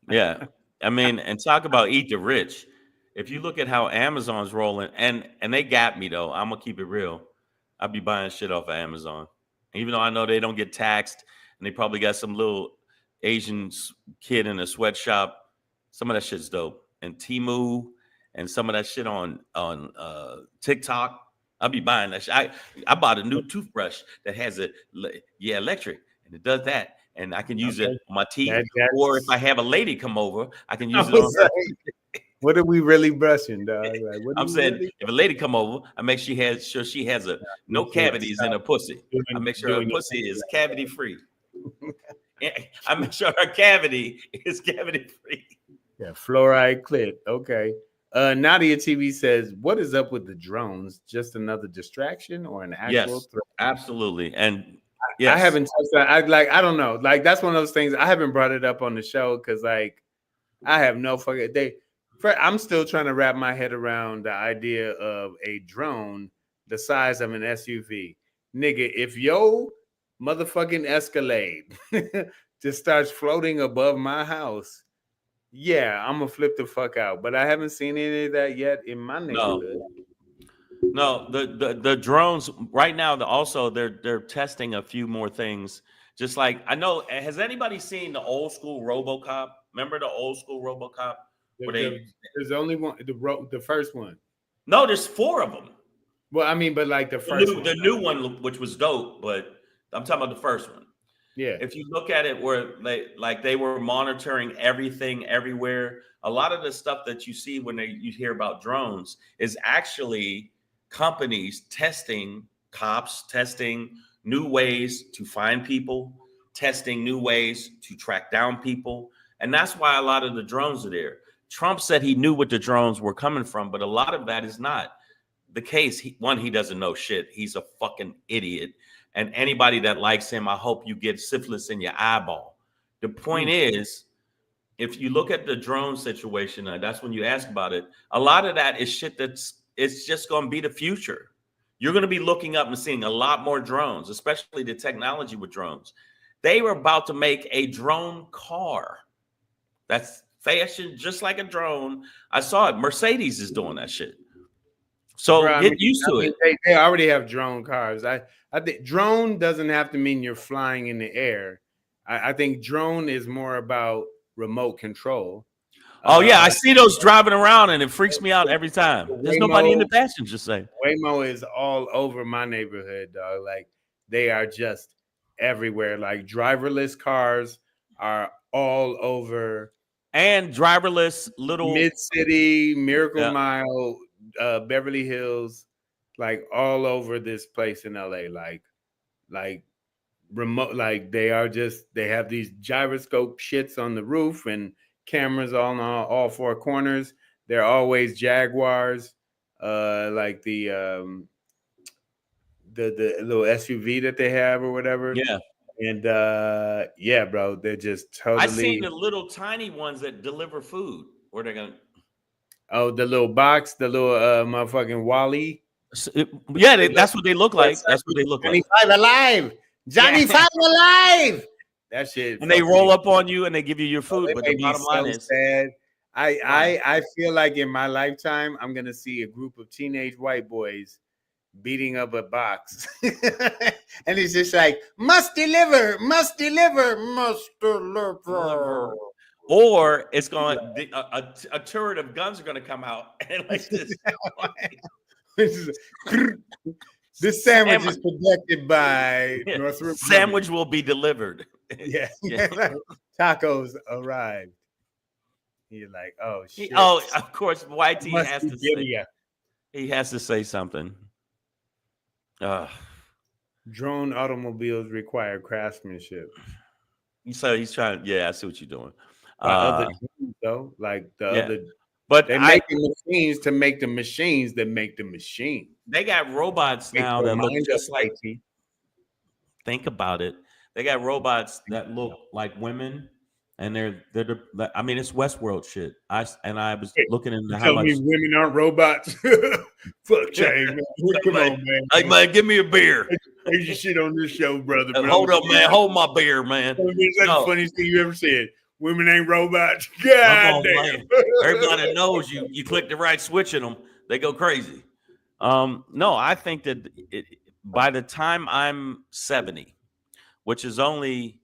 Yeah, I mean, and talk about eat the rich. If you look at how Amazon's rolling, and they got me though, I'm gonna keep it real. I'll be buying shit off of Amazon, even though I know they don't get taxed, and they probably got some little Asian kid in a sweatshop. Some of that shit's dope. And Temu and some of that shit on TikTok. I'll be buying that shit. I bought a new toothbrush that has electric, and it does that. And I can use it on my teeth. Or if I have a lady come over, I can use it on her. What are we really brushing, dog? Like, I'm saying if a lady come over, I make sure she has no cavities in her pussy. I make sure her pussy is cavity free. I make sure her cavity is cavity free. Yeah, fluoride clit. Okay. Nadia TV says, what is up with the drones? Just another distraction or an actual threat? Absolutely. And yes. I haven't touched that. I don't know. Like, that's one of those things. I haven't brought it up on the show because, like, I have no fucking I'm still trying to wrap my head around the idea of a drone the size of an SUV. Nigga, if your motherfucking Escalade just starts floating above my house, yeah, I'm gonna flip the fuck out. But I haven't seen any of that yet in my neighborhood. No, the drones right now. They're testing a few more things. Just like I know, has anybody seen the old school RoboCop? Remember the old school RoboCop? There's only one, the first one. No, there's 4 of them. Well, I mean, but like the new one, which was dope, but I'm talking about the first one. Yeah. If you look at it where they were monitoring everything everywhere, a lot of the stuff that you see when you hear about drones is actually companies testing, cops testing new ways to find people, testing new ways to track down people. And that's why a lot of the drones are there. Trump said he knew what the drones were coming from, but a lot of that is not the case. He doesn't know shit. He's a fucking idiot. And anybody that likes him, I hope you get syphilis in your eyeball. The point is, if you look at the drone situation, that's when you ask about it. A lot of that is shit it's just going to be the future. You're going to be looking up and seeing a lot more drones, especially the technology with drones. They were about to make a drone car that's fashioned just like a drone. I saw it. Mercedes is doing that shit. So get used to it. They already have drone cars. I think drone doesn't have to mean you're flying in the air. I think drone is more about remote control. Oh, yeah. I see those driving around and it freaks me out every time. There's nobody in the passenger seat. Waymo is all over my neighborhood, dog. Like, they are just everywhere. Like, driverless cars are all over. And driverless little Mid-City, Miracle Mile, Beverly Hills, like all over this place in LA. Like remote, like they have these gyroscope shits on the roof and cameras on all 4 corners. They're always Jaguars, like the little SUV that they have or whatever. Yeah. And yeah, bro, they're just totally. I've seen the little tiny ones that deliver food. Where they're gonna? Oh, the little box, the little motherfucking Wally. Yeah, that's what they look like. That's what they look like. Johnny 5 alive. Johnny 5 alive. That shit. And they fucked roll me up on you and they give you your food. It But the made me bottom line so is, sad. I feel like in my lifetime, I'm gonna see a group of teenage white boys beating up a box, and it's just like must deliver, must deliver, must deliver. or it's going a turret of guns are going to come out and like this. This sandwich is protected by Northrop. Sandwich will be delivered. Yeah. Tacos arrived. You're like, oh shit. Oh, of course, YT Must has be to say. video. He has to say something. Drone automobiles require craftsmanship. So he's trying. Yeah, I see what you're doing. Other drones, though, like the other, but they make the machines to make the machines that make the machine. They got robots now that look just like. IT. Think about it. They got robots that look like women, and they're. I mean, it's Westworld shit. I was looking into how much. Tell me women aren't robots. Fuck Chang, man. Come on, man. Hey man, give me a beer. Here's your shit on this show, brother. Hold up, man. Hold my beer, man. That's the funniest thing you ever said. Women ain't robots. God damn. Man. Everybody knows you. You click the right switch in them, they go crazy. No, I think that by the time I'm 70, which is only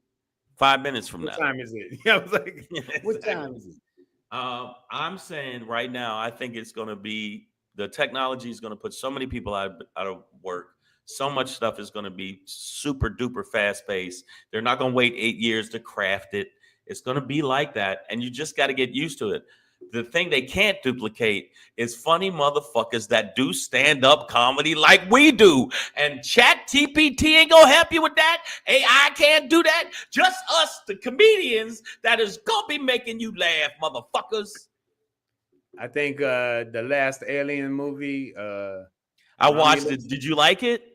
5 minutes from now. What time is it? Yeah, I was like, what time is it? I'm saying right now, I think it's going to be the technology is going to put so many people out of work. So much stuff is going to be super duper fast paced. They're not going to wait 8 years to craft it. It's going to be like that. And you just got to get used to it. The thing they can't duplicate is funny motherfuckers that do stand-up comedy like we do. And ChatGPT ain't going to help you with that. AI can't do that. Just us, the comedians, that is going to be making you laugh, motherfuckers. I think the last Alien movie. I watched it. Did you like it?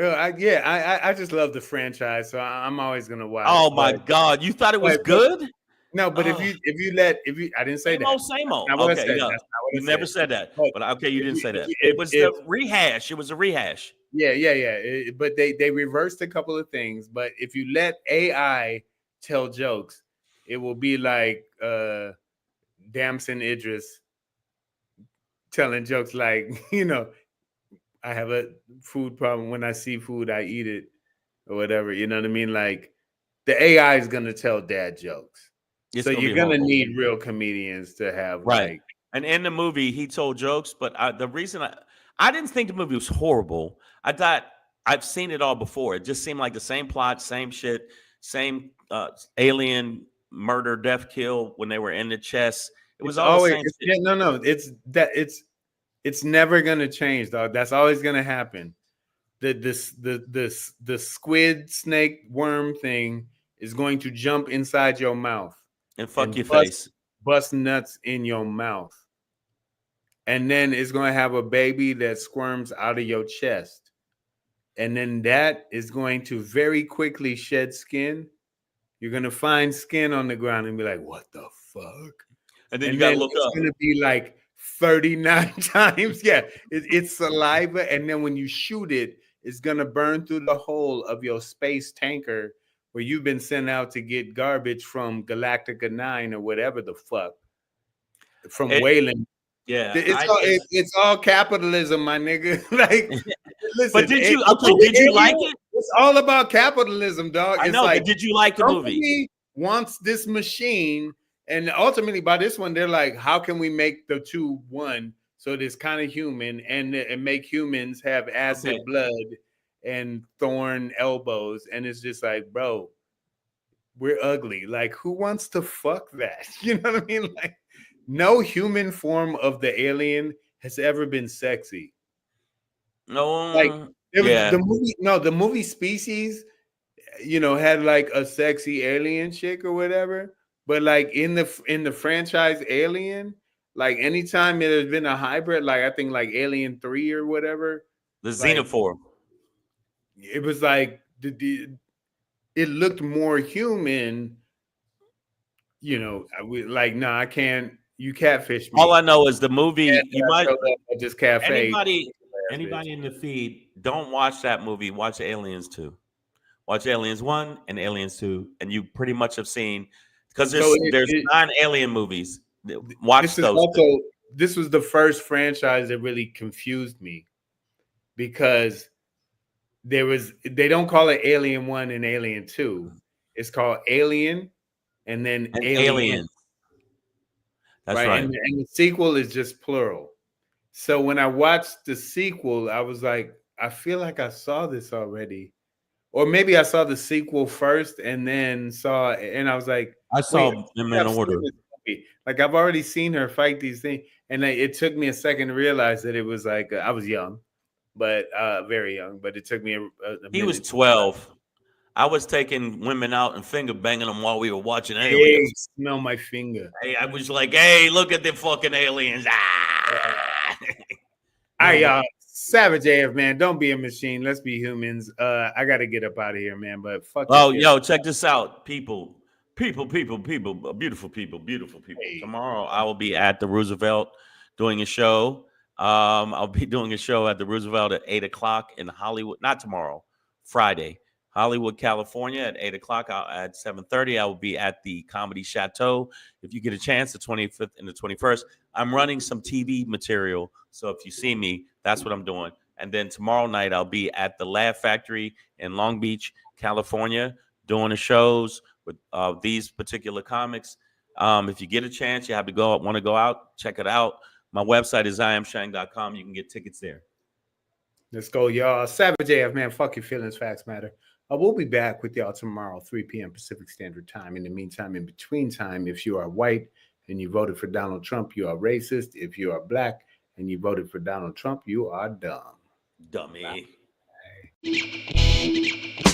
I just love the franchise, so I'm always gonna watch. Oh my god, you thought it was good? No, but if you I didn't say that. Same old. Okay, yeah. You never said that. But okay, you didn't say that. It was a rehash. It was a rehash. Yeah. But they reversed a couple of things. But if you let AI tell jokes, it will be like Damson Idris telling jokes like, I have a food problem. When I see food, I eat it or whatever. You know what I mean? Like the AI is going to tell dad jokes. So you're going to need real comedians to have. Right. Like, and in the movie, he told jokes. But the reason I didn't think the movie was horrible. I thought I've seen it all before. It just seemed like the same plot, same shit, same alien murder, death, kill when they were in the chest. It was always the same shit. It's never gonna change, dog. That's always gonna happen. The squid, snake, worm thing is going to jump inside your mouth and fuck your face, bust nuts in your mouth, and then it's gonna have a baby that squirms out of your chest, and then that is going to very quickly shed skin. You're gonna find skin on the ground and be like, "What the fuck?" And then you gotta look up. It's gonna be like 39 times. Yeah, it's saliva. And then when you shoot it, it's going to burn through the hole of your space tanker where you've been sent out to get garbage from Galactica 9 or whatever the fuck. From Wayland. Yeah. It's all capitalism, my nigga. Like, listen. But did you like it? It's all about capitalism, dog. I know, but did you like the movie? Wants this machine. And ultimately, by this one, they're like, how can we make the two one so it's kind of human and make humans have acid blood and thorn elbows? And it's just like, bro, we're ugly. Like, who wants to fuck that? You know what I mean? Like, no human form of the alien has ever been sexy. No, like the movie Species, had like a sexy alien chick or whatever. But like in the franchise Alien, like anytime there's been a hybrid, like I think like Alien 3 or whatever, the Xenoform, it was like it looked more human. I can't. You catfish me. All I know is the movie. You might just cafe. Anybody in the feed, don't watch that movie. Watch Aliens 2. watch Aliens 1 and Aliens 2, and you pretty much have seen, because So there's 9 Alien movies. Watch this is those. also this was the first franchise that really confused me, because they don't call it Alien 1 and Alien 2. It's called Alien and then Alien. That's right. And the sequel is just plural. So when I watched the sequel, I was like, I feel like I saw this already. Or maybe I saw the sequel first and then and I was like, I saw them in order. Like, I've already seen her fight these things. And it took me a second to realize that it was like, I was young, but very young. But it took me a He was minute. 12. I was taking women out and finger banging them while we were watching Hey, Aliens. smell my finger. Hey, I was like, hey, look at the fucking aliens. Ah! Hey, Savage AF, man, don't be a machine. Let's be humans. I got to get up out of here, man. But fuck. Oh, yo, check this out, people, beautiful people. Hey. Tomorrow I will be at the Roosevelt doing a show. I'll be doing a show at the Roosevelt at 8:00 in Hollywood. Not tomorrow, Friday, Hollywood, California at 8:00. At 7:30, I will be at the Comedy Chateau. If you get a chance, the 25th and the 21st, I'm running some TV material. So if you see me, that's what I'm doing. And then tomorrow night, I'll be at the Laugh Factory in Long Beach, California, doing the shows with these particular comics. If you get a chance, you have to want to go out, check it out. My website is iamshang.com. You can get tickets there. Let's go, y'all. Savage AF, man. Fuck your feelings. Facts matter. We'll be back with y'all tomorrow, 3 p.m. Pacific Standard Time. In the meantime, in between time, if you are white and you voted for Donald Trump, you are racist. If you are black and you voted for Donald Trump, you are dumb. Dummy. Bye.